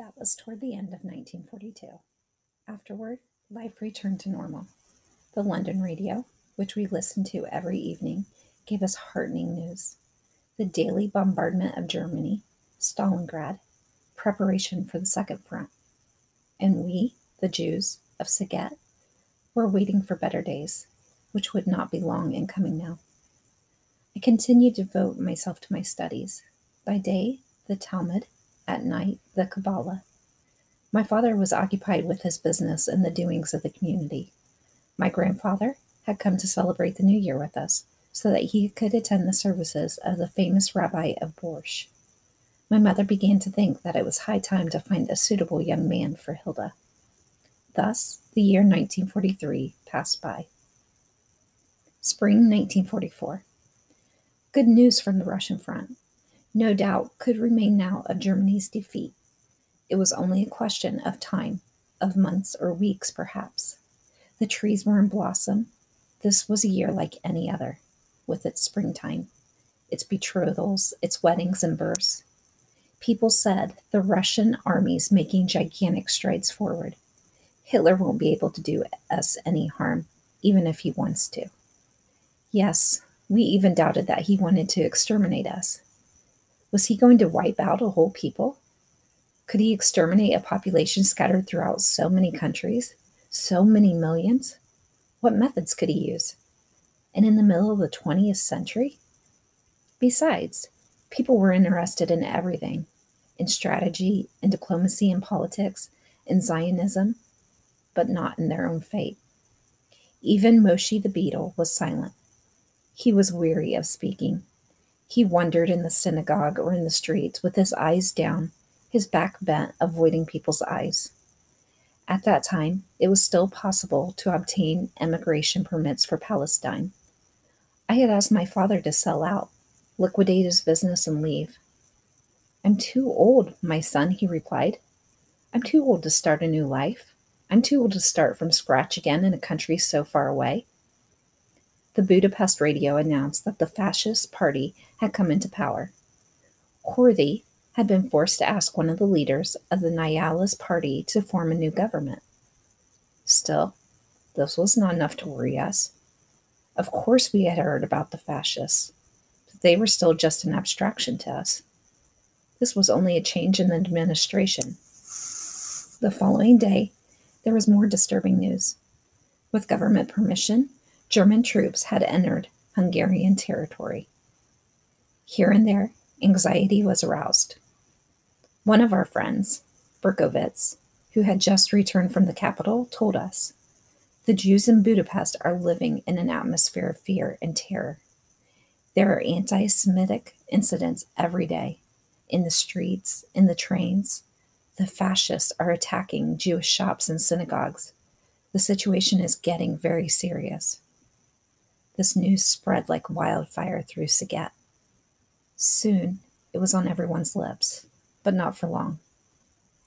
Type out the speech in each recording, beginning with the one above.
That was toward the end of 1942. Afterward, life returned to normal. The London radio, which we listened to every evening, gave us heartening news. The daily bombardment of Germany, Stalingrad, preparation for the Second Front. And we, the Jews of Saget, were waiting for better days, which would not be long in coming now. I continued to devote myself to my studies. By day, the Talmud, at night, the Kabbalah. My father was occupied with his business and the doings of the community. My grandfather had come to celebrate the New Year with us so that he could attend the services of the famous Rabbi of Borsch. My mother began to think that it was high time to find a suitable young man for Hilda. Thus, the year 1943 passed by. Spring 1944. Good news from the Russian front. No doubt could remain now of Germany's defeat. It was only a question of time, of months or weeks perhaps. The trees were in blossom. This was a year like any other, with its springtime, its betrothals, its weddings and births. People said the Russian army's making gigantic strides forward. Hitler won't be able to do us any harm, even if he wants to. Yes, we even doubted that he wanted to exterminate us. Was he going to wipe out a whole people? Could he exterminate a population scattered throughout so many countries, so many millions? What methods could he use? And in the middle of the 20th century? Besides, people were interested in everything, in strategy, in diplomacy, in politics, in Zionism, but not in their own fate. Even Moshe the Beetle was silent. He was weary of speaking. He wandered in the synagogue or in the streets with his eyes down, his back bent, avoiding people's eyes. At that time, it was still possible to obtain emigration permits for Palestine. I had asked my father to sell out, liquidate his business, and leave. "I'm too old, my son," he replied. "I'm too old to start a new life. I'm too old to start from scratch again in a country so far away." The Budapest radio announced that the fascist party had come into power. Horthy had been forced to ask one of the leaders of the Nihilist party to form a new government. Still, this was not enough to worry us. Of course we had heard about the fascists, but they were still just an abstraction to us. This was only a change in the administration. The following day, there was more disturbing news. With government permission, German troops had entered Hungarian territory. Here and there, anxiety was aroused. One of our friends, Berkowitz, who had just returned from the capital, told us, "The Jews in Budapest are living in an atmosphere of fear and terror. There are anti-Semitic incidents every day, in the streets, in the trains. The fascists are attacking Jewish shops and synagogues. The situation is getting very serious." This news spread like wildfire through Saget. Soon, it was on everyone's lips, but not for long.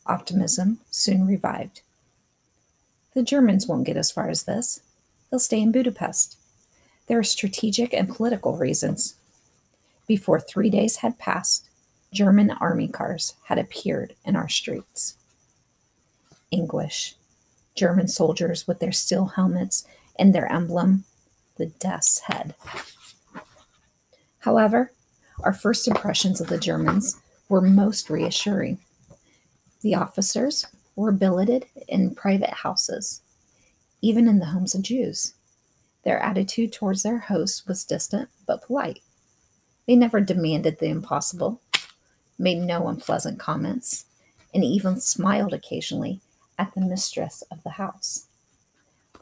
Optimism soon revived. "The Germans won't get as far as this. They'll stay in Budapest. There are strategic and political reasons." Before 3 days had passed, German army cars had appeared in our streets. Anguish. German soldiers with their steel helmets and their emblem, the death's head. However, our first impressions of the Germans were most reassuring. The officers were billeted in private houses, even in the homes of Jews. Their attitude towards their hosts was distant but polite. They never demanded the impossible, made no unpleasant comments, and even smiled occasionally at the mistress of the house.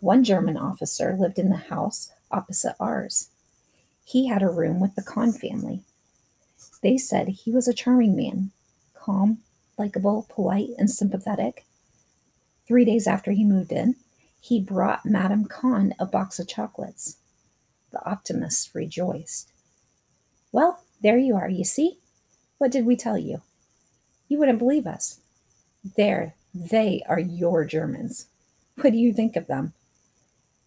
One German officer lived in the house opposite ours. He had a room with the Kahn family. They said he was a charming man, calm, likable, polite, and sympathetic. 3 days after he moved in, he brought Madame Kahn a box of chocolates. The optimists rejoiced. "Well, there you are, you see? What did we tell you? You wouldn't believe us. They are your Germans. What do you think of them?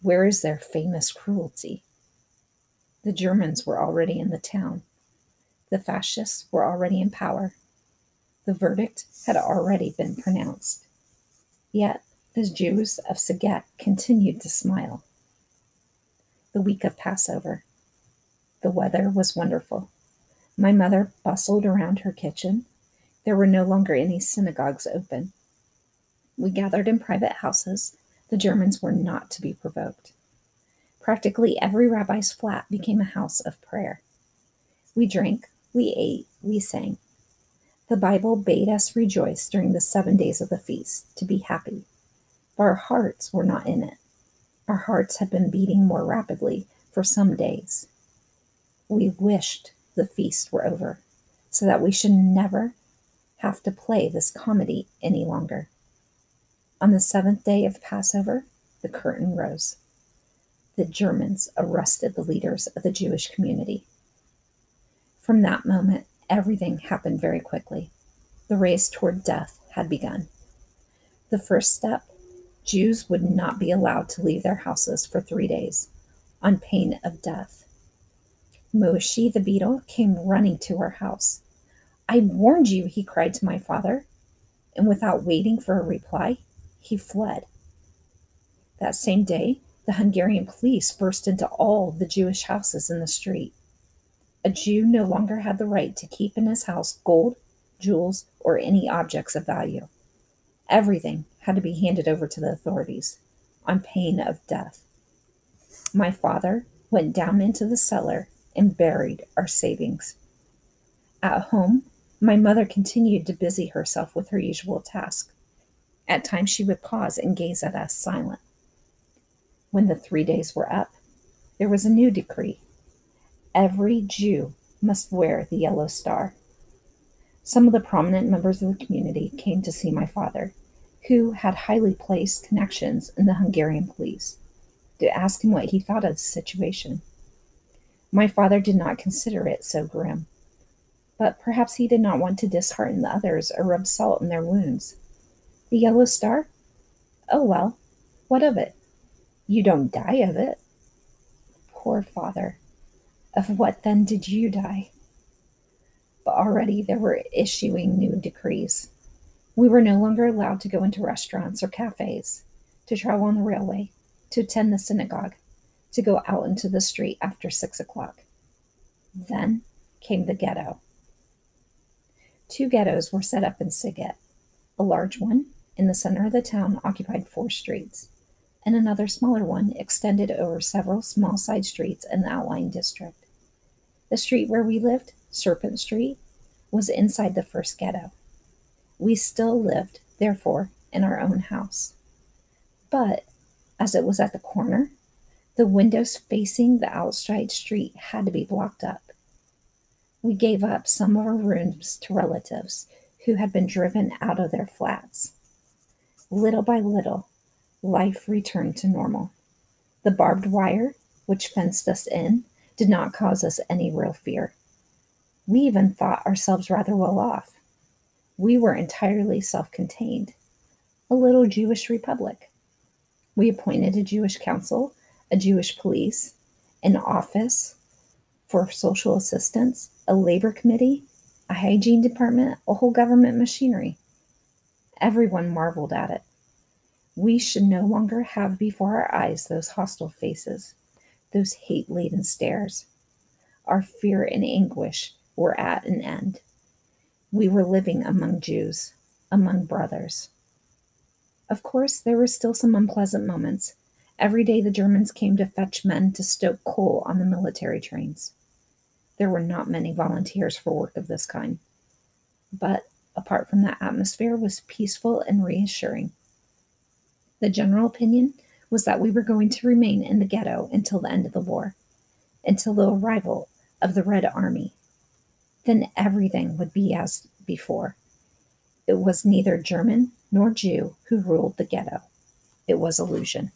Where is their famous cruelty?" The Germans were already in the town. The fascists were already in power. The verdict had already been pronounced. Yet the Jews of Saget continued to smile. The week of Passover. The weather was wonderful. My mother bustled around her kitchen. There were no longer any synagogues open. We gathered in private houses. The Germans were not to be provoked. Practically every rabbi's flat became a house of prayer. We drank, we ate, we sang. The Bible bade us rejoice during the 7 days of the feast, to be happy. But our hearts were not in it. Our hearts had been beating more rapidly for some days. We wished the feast were over, so that we should never have to play this comedy any longer. On the 7th day of Passover, the curtain rose. The Germans arrested the leaders of the Jewish community. From that moment, everything happened very quickly. The race toward death had begun. The first step, Jews would not be allowed to leave their houses for 3 days, on pain of death. Moshe the beetle came running to our house. "I warned you," he cried to my father, and without waiting for a reply, he fled. That same day, the Hungarian police burst into all the Jewish houses in the street. A Jew no longer had the right to keep in his house gold, jewels, or any objects of value. Everything had to be handed over to the authorities, on pain of death. My father went down into the cellar and buried our savings. At home, my mother continued to busy herself with her usual task. At times she would pause and gaze at us silent. When the 3 days were up, there was a new decree. Every Jew must wear the yellow star. Some of the prominent members of the community came to see my father, who had highly placed connections in the Hungarian police, to ask him what he thought of the situation. My father did not consider it so grim, but perhaps he did not want to dishearten the others or rub salt in their wounds. The yellow star? Oh well, what of it? You don't die of it. Poor father. Of what then did you die? But already there were issuing new decrees. We were no longer allowed to go into restaurants or cafes, to travel on the railway, to attend the synagogue, to go out into the street after 6 o'clock. Then came the ghetto. 2 ghettos were set up in Saget. A large one in the center of the town occupied 4 streets, and another smaller one extended over several small side streets in the outlying district. The street where we lived, Serpent Street, was inside the first ghetto. We still lived, therefore, in our own house. But, as it was at the corner, the windows facing the outside street had to be blocked up. We gave up some of our rooms to relatives who had been driven out of their flats. Little by little, life returned to normal. The barbed wire, which fenced us in, did not cause us any real fear. We even thought ourselves rather well off. We were entirely self-contained, a little Jewish republic. We appointed a Jewish council, a Jewish police, an office for social assistance, a labor committee, a hygiene department, a whole government machinery. Everyone marveled at it. We should no longer have before our eyes those hostile faces, those hate-laden stares. Our fear and anguish were at an end. We were living among Jews, among brothers. Of course, there were still some unpleasant moments. Every day the Germans came to fetch men to stoke coal on the military trains. There were not many volunteers for work of this kind. But apart from that, atmosphere was peaceful and reassuring. The general opinion was that we were going to remain in the ghetto until the end of the war, until the arrival of the Red Army. Then everything would be as before. It was neither German nor Jew who ruled the ghetto. It was illusion.